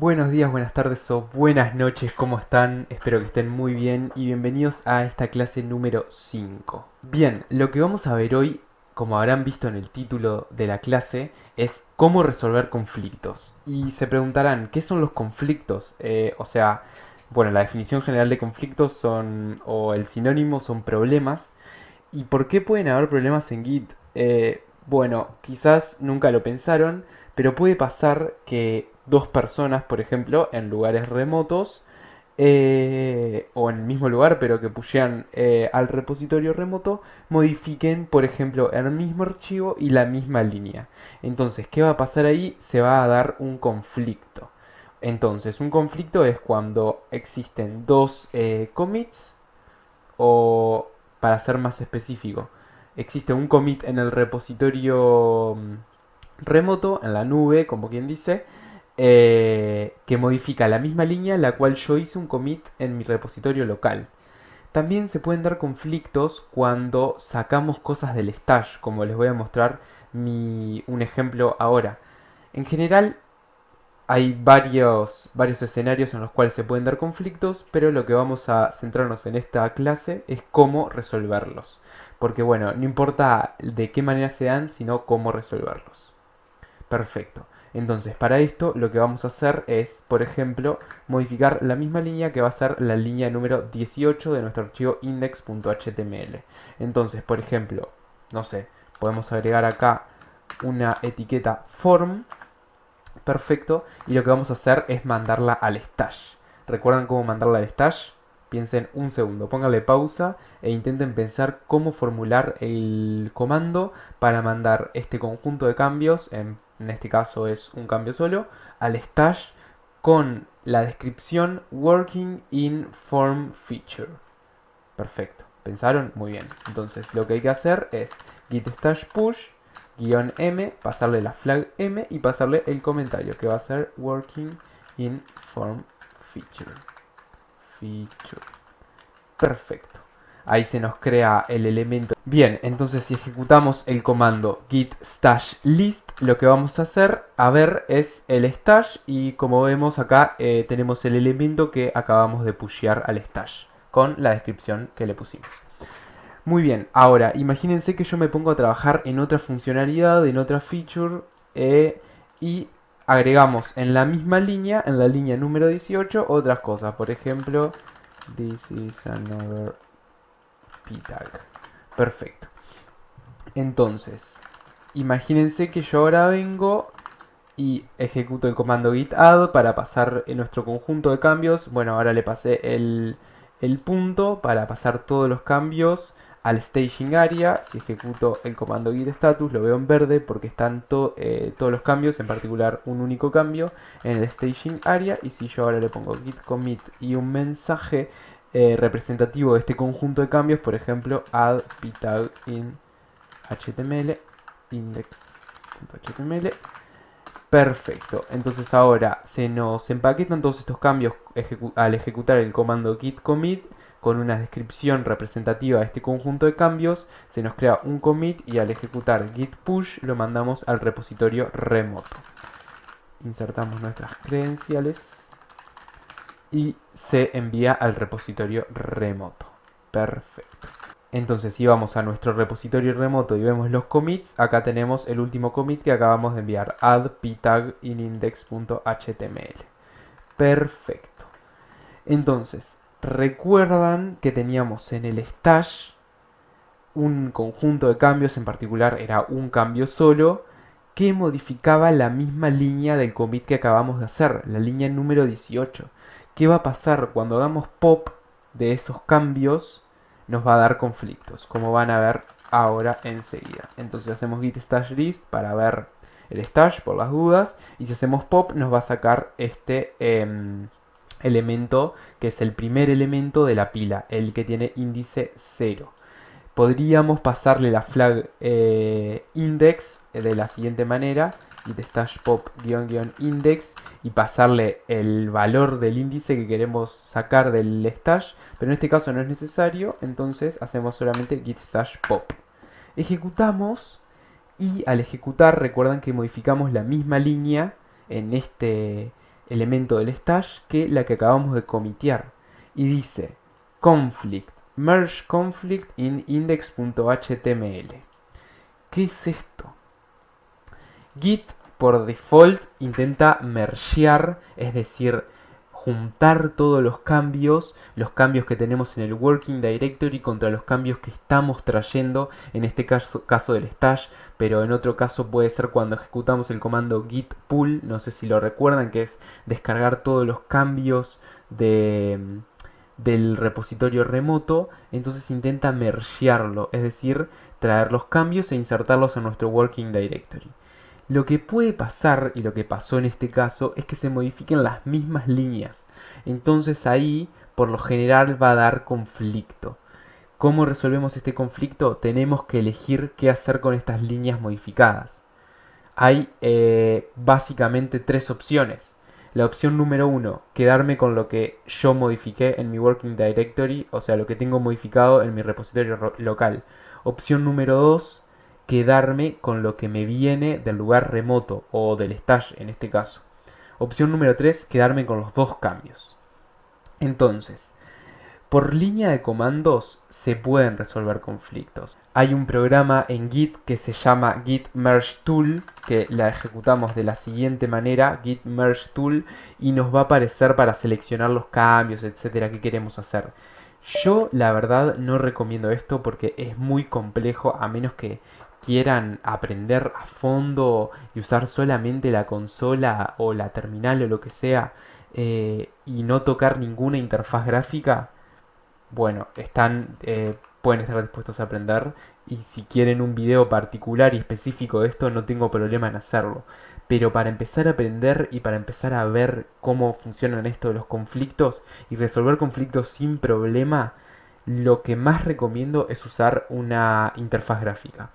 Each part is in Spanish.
Buenos días, buenas tardes o buenas noches, ¿cómo están? Espero que estén muy bien y bienvenidos a esta clase número 5. Bien, lo que vamos a ver hoy, como habrán visto en el título de la clase, es cómo resolver conflictos. Y se preguntarán, ¿qué son los conflictos? Bueno, la definición general de conflictos son, o el sinónimo son problemas. ¿Y por qué pueden haber problemas en Git? Bueno, quizás nunca lo pensaron, pero puede pasar que dos personas, por ejemplo, en lugares remotos, o en el mismo lugar, pero que pushean al repositorio remoto, modifiquen, por ejemplo, el mismo archivo y la misma línea. Entonces, ¿qué va a pasar ahí? Se va a dar un conflicto. Entonces, un conflicto es cuando existen dos commits o, para ser más específico, existe un commit en el repositorio remoto, en la nube, como quien dice, que modifica la misma línea la cual yo hice un commit en mi repositorio local. También se pueden dar conflictos cuando sacamos cosas del stash, como les voy a mostrar un ejemplo ahora. En general, hay varios escenarios en los cuales se pueden dar conflictos, pero lo que vamos a centrarnos en esta clase es cómo resolverlos. Porque bueno, no importa de qué manera se dan, sino cómo resolverlos. Perfecto. Entonces, para esto lo que vamos a hacer es, por ejemplo, modificar la misma línea que va a ser la línea número 18 de nuestro archivo index.html. Entonces, por ejemplo, no sé, podemos agregar acá una etiqueta form. Perfecto. Y lo que vamos a hacer es mandarla al stash. ¿Recuerdan cómo mandarla al stash? Piensen un segundo, pónganle pausa e intenten pensar cómo formular el comando para mandar este conjunto de cambios, en este caso es un cambio solo, al stash con la descripción Working in Form Feature. Perfecto. ¿Pensaron? Muy bien. Entonces lo que hay que hacer es git stash push -m, pasarle la flag m y pasarle el comentario que va a ser working in form feature. Perfecto. Ahí se nos crea el elemento. Bien, entonces si ejecutamos el comando git stash list, lo que vamos a hacer, a ver, es el stash y como vemos acá tenemos el elemento que acabamos de pushear al stash con la descripción que le pusimos. Muy bien, ahora imagínense que yo me pongo a trabajar en otra funcionalidad, en otra feature, y agregamos en la misma línea, en la línea número 18, otras cosas. Por ejemplo, this is another p-tag. Perfecto. Entonces, imagínense que yo ahora vengo y ejecuto el comando git add para pasar en nuestro conjunto de cambios. Bueno, ahora le pasé el punto para pasar todos los cambios al staging area. Si ejecuto el comando git status lo veo en verde porque están todos los cambios, en particular un único cambio en el staging area. Y si yo ahora le pongo git commit y un mensaje representativo de este conjunto de cambios, por ejemplo add p-tag in html index.html. Perfecto, entonces ahora se nos empaquetan todos estos cambios al ejecutar el comando git commit con una descripción representativa de este conjunto de cambios, se nos crea un commit y al ejecutar git push lo mandamos al repositorio remoto. Insertamos nuestras credenciales y se envía al repositorio remoto. Perfecto. Entonces si vamos a nuestro repositorio remoto y vemos los commits, acá tenemos el último commit que acabamos de enviar, add p-tag in index.html. Perfecto. Entonces, recuerdan que teníamos en el stash un conjunto de cambios, en particular era un cambio solo, que modificaba la misma línea del commit que acabamos de hacer, la línea número 18. ¿Qué va a pasar cuando hagamos pop de esos cambios? Nos va a dar conflictos, como van a ver ahora enseguida. Entonces hacemos git stash list para ver el stash por las dudas, y si hacemos pop nos va a sacar este elemento que es el primer elemento de la pila, el que tiene índice 0. Podríamos pasarle la flag index de la siguiente manera, git stash pop --index, y pasarle el valor del índice que queremos sacar del stash, pero en este caso no es necesario, entonces hacemos solamente git stash pop. Ejecutamos y al ejecutar recuerdan que modificamos la misma línea en elemento del stash que la que acabamos de comitear. Y dice conflict, merge conflict in index.html. ¿Qué es esto? Git por default intenta mergear, es decir, juntar todos los cambios que tenemos en el working directory contra los cambios que estamos trayendo, en este caso del stash, pero en otro caso puede ser cuando ejecutamos el comando git pull, no sé si lo recuerdan, que es descargar todos los cambios del repositorio remoto. Entonces intenta mergearlo, es decir, traer los cambios e insertarlos en nuestro working directory. Lo que puede pasar, y lo que pasó en este caso, es que se modifiquen las mismas líneas. Entonces ahí, por lo general, va a dar conflicto. ¿Cómo resolvemos este conflicto? Tenemos que elegir qué hacer con estas líneas modificadas. Hay básicamente tres opciones. La opción número 1, quedarme con lo que yo modifiqué en mi working directory, o sea, lo que tengo modificado en mi repositorio local. Opción número 2, quedarme con lo que me viene del lugar remoto o del stash en este caso. Opción número 3, quedarme con los dos cambios. Entonces, por línea de comandos se pueden resolver conflictos. Hay un programa en Git que se llama Git Merge Tool, que la ejecutamos de la siguiente manera, Git Merge Tool, y nos va a aparecer para seleccionar los cambios, etcétera, que queremos hacer. Yo la verdad no recomiendo esto porque es muy complejo, a menos que quieran aprender a fondo y usar solamente la consola o la terminal o lo que sea, y no tocar ninguna interfaz gráfica. Bueno, pueden estar dispuestos a aprender, y si quieren un video particular y específico de esto, no tengo problema en hacerlo. Pero para empezar a aprender y para empezar a ver cómo funcionan esto de los conflictos y resolver conflictos sin problema, lo que más recomiendo es usar una interfaz gráfica.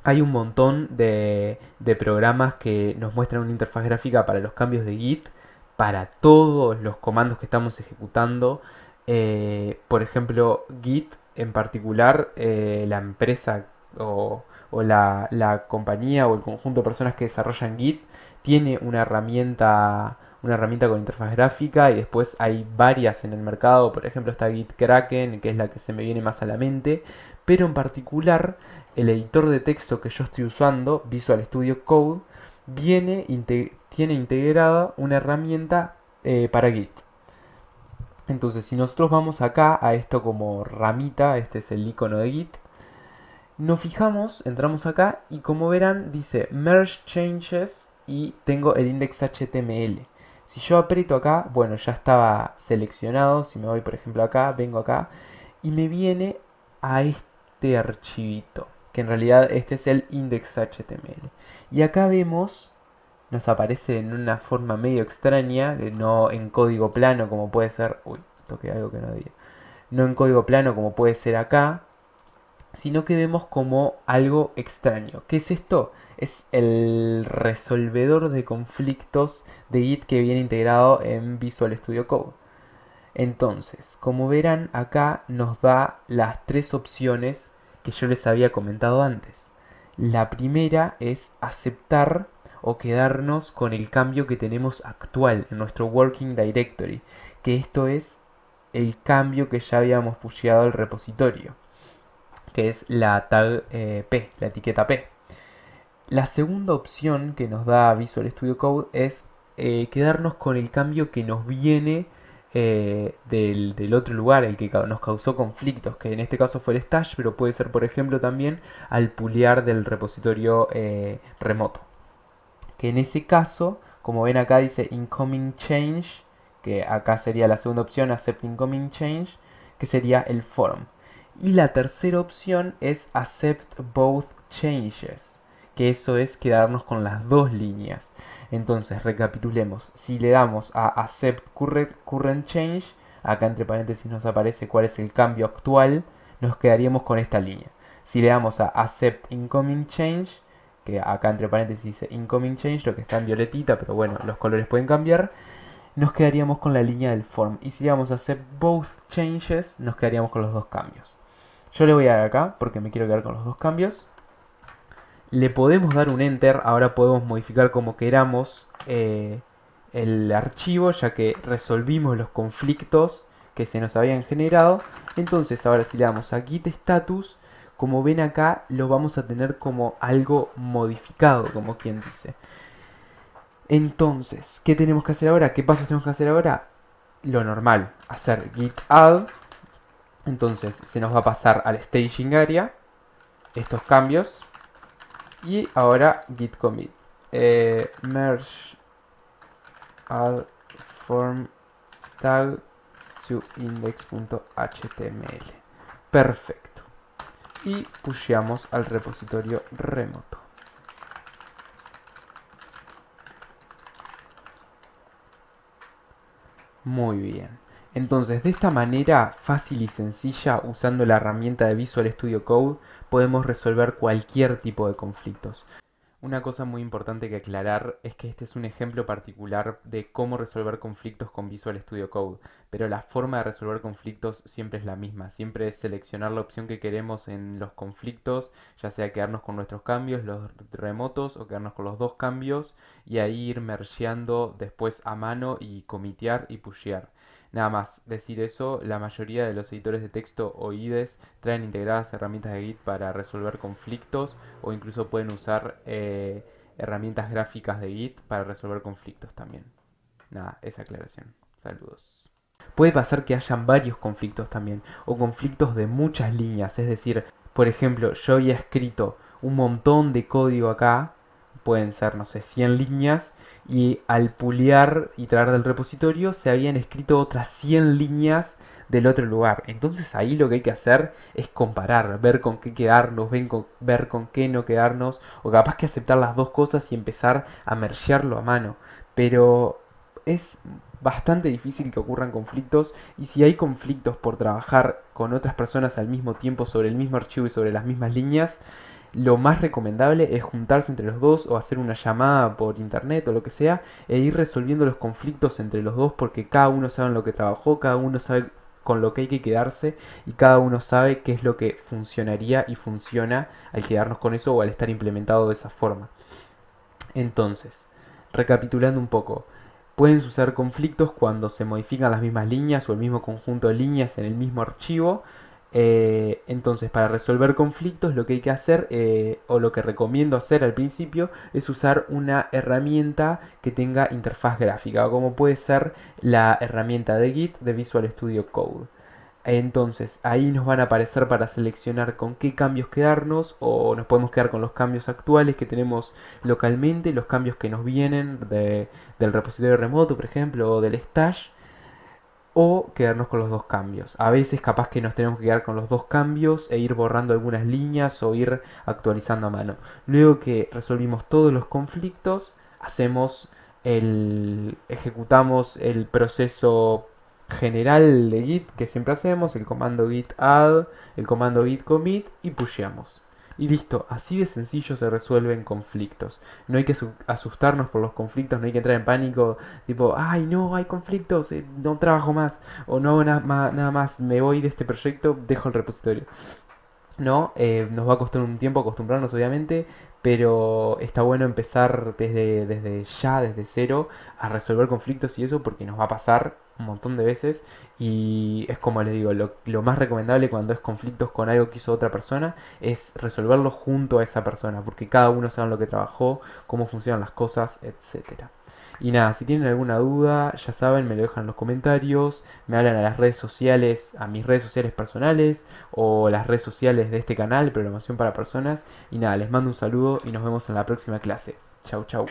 Hay un montón de programas que nos muestran una interfaz gráfica para los cambios de Git, para todos los comandos que estamos ejecutando. Por ejemplo, Git en particular, la empresa o la compañía o el conjunto de personas que desarrollan Git tiene una herramienta con interfaz gráfica, y después hay varias en el mercado. Por ejemplo, está Git Kraken, que es la que se me viene más a la mente, pero en particular el editor de texto que yo estoy usando, Visual Studio Code, tiene integrada una herramienta para Git. Entonces, si nosotros vamos acá a esto como ramita, este es el icono de Git, nos fijamos, entramos acá y como verán dice Merge Changes y tengo el index.html. Si yo aprieto acá, bueno, ya estaba seleccionado. Si me voy por ejemplo acá, vengo acá y me viene a este archivito, que en realidad este es el index.html. Y acá vemos, nos aparece en una forma medio extraña, no en código plano como puede ser, uy, toqué algo que no debía, no en código plano como puede ser acá, sino que vemos como algo extraño. ¿Qué es esto? Es el resolvedor de conflictos de Git que viene integrado en Visual Studio Code. Entonces, como verán, acá nos da las tres opciones que yo les había comentado antes. La primera es aceptar o quedarnos con el cambio que tenemos actual en nuestro working directory, que esto es el cambio que ya habíamos pusheado al repositorio, que es la tag P, la etiqueta P. La segunda opción que nos da Visual Studio Code es quedarnos con el cambio que nos viene del otro lugar, el que nos causó conflictos, que en este caso fue el stash, pero puede ser por ejemplo también al pulear del repositorio remoto. Que en ese caso, como ven acá dice incoming change, que acá sería la segunda opción, accept incoming change, que sería el form. Y la tercera opción es accept both changes, que eso es quedarnos con las dos líneas. Entonces, recapitulemos. Si le damos a accept current change, acá entre paréntesis nos aparece cuál es el cambio actual, nos quedaríamos con esta línea. Si le damos a accept incoming change, que acá entre paréntesis dice incoming change, lo que está en violetita, pero bueno, los colores pueden cambiar, nos quedaríamos con la línea del form. Y si le damos a accept both changes, nos quedaríamos con los dos cambios. Yo le voy a dar acá porque me quiero quedar con los dos cambios. Le podemos dar un enter, ahora podemos modificar como queramos el archivo, ya que resolvimos los conflictos que se nos habían generado. Entonces ahora si le damos a git status, como ven acá lo vamos a tener como algo modificado, como quien dice. Entonces, ¿qué tenemos que hacer ahora? ¿Qué pasos tenemos que hacer ahora? Lo normal, hacer git add. Entonces se nos va a pasar al staging area estos cambios. Y ahora git commit. Merge add form tag to index.html. Perfecto. Y pusheamos al repositorio remoto. Muy bien. Entonces, de esta manera fácil y sencilla, usando la herramienta de Visual Studio Code, podemos resolver cualquier tipo de conflictos. Una cosa muy importante que aclarar es que este es un ejemplo particular de cómo resolver conflictos con Visual Studio Code, pero la forma de resolver conflictos siempre es la misma, siempre es seleccionar la opción que queremos en los conflictos, ya sea quedarnos con nuestros cambios, los remotos, o quedarnos con los dos cambios, y ahí ir mergeando después a mano y comitear y pushear. Nada más decir eso, la mayoría de los editores de texto o IDEs traen integradas herramientas de Git para resolver conflictos o incluso pueden usar herramientas gráficas de Git para resolver conflictos también. Nada, esa aclaración. Saludos. Puede pasar que hayan varios conflictos también, o conflictos de muchas líneas, es decir, por ejemplo, yo había escrito un montón de código acá, pueden ser, no sé, 100 líneas, y al pulear y traer del repositorio se habían escrito otras 100 líneas del otro lugar. Entonces ahí lo que hay que hacer es comparar, ver con qué quedarnos, ver con qué no quedarnos, o capaz que aceptar las dos cosas y empezar a mergearlo a mano. Pero es bastante difícil que ocurran conflictos, y si hay conflictos por trabajar con otras personas al mismo tiempo sobre el mismo archivo y sobre las mismas líneas, lo más recomendable es juntarse entre los dos o hacer una llamada por internet o lo que sea e ir resolviendo los conflictos entre los dos, porque cada uno sabe en lo que trabajó, cada uno sabe con lo que hay que quedarse y cada uno sabe qué es lo que funcionaría y funciona al quedarnos con eso o al estar implementado de esa forma. Entonces, recapitulando un poco, pueden suceder conflictos cuando se modifican las mismas líneas o el mismo conjunto de líneas en el mismo archivo. Entonces, para resolver conflictos, lo que hay que hacer, o lo que recomiendo hacer al principio, es usar una herramienta que tenga interfaz gráfica, como puede ser la herramienta de Git de Visual Studio Code. Entonces ahí nos van a aparecer para seleccionar con qué cambios quedarnos, o nos podemos quedar con los cambios actuales que tenemos localmente, los cambios que nos vienen del repositorio remoto, por ejemplo, o del stash, o quedarnos con los dos cambios. A veces capaz que nos tenemos que quedar con los dos cambios e ir borrando algunas líneas o ir actualizando a mano. Luego que resolvimos todos los conflictos, ejecutamos el proceso general de Git que siempre hacemos, el comando git add, el comando git commit, y pusheamos. Y listo, así de sencillo se resuelven conflictos. No hay que asustarnos por los conflictos, no hay que entrar en pánico, tipo, ay no, hay conflictos, no trabajo más, o no hago nada más, me voy de este proyecto, dejo el repositorio. No, nos va a costar un tiempo acostumbrarnos, obviamente, pero está bueno empezar desde ya, desde cero, a resolver conflictos y eso, porque nos va a pasar un montón de veces. Y es como les digo, lo más recomendable cuando es conflictos con algo que hizo otra persona es resolverlo junto a esa persona, porque cada uno sabe lo que trabajó, cómo funcionan las cosas, etcétera. Y nada, si tienen alguna duda, ya saben, me lo dejan en los comentarios, me hablan a las redes sociales, a mis redes sociales personales o las redes sociales de este canal, Programación para Personas. Y nada, les mando un saludo y nos vemos en la próxima clase. Chau, chau.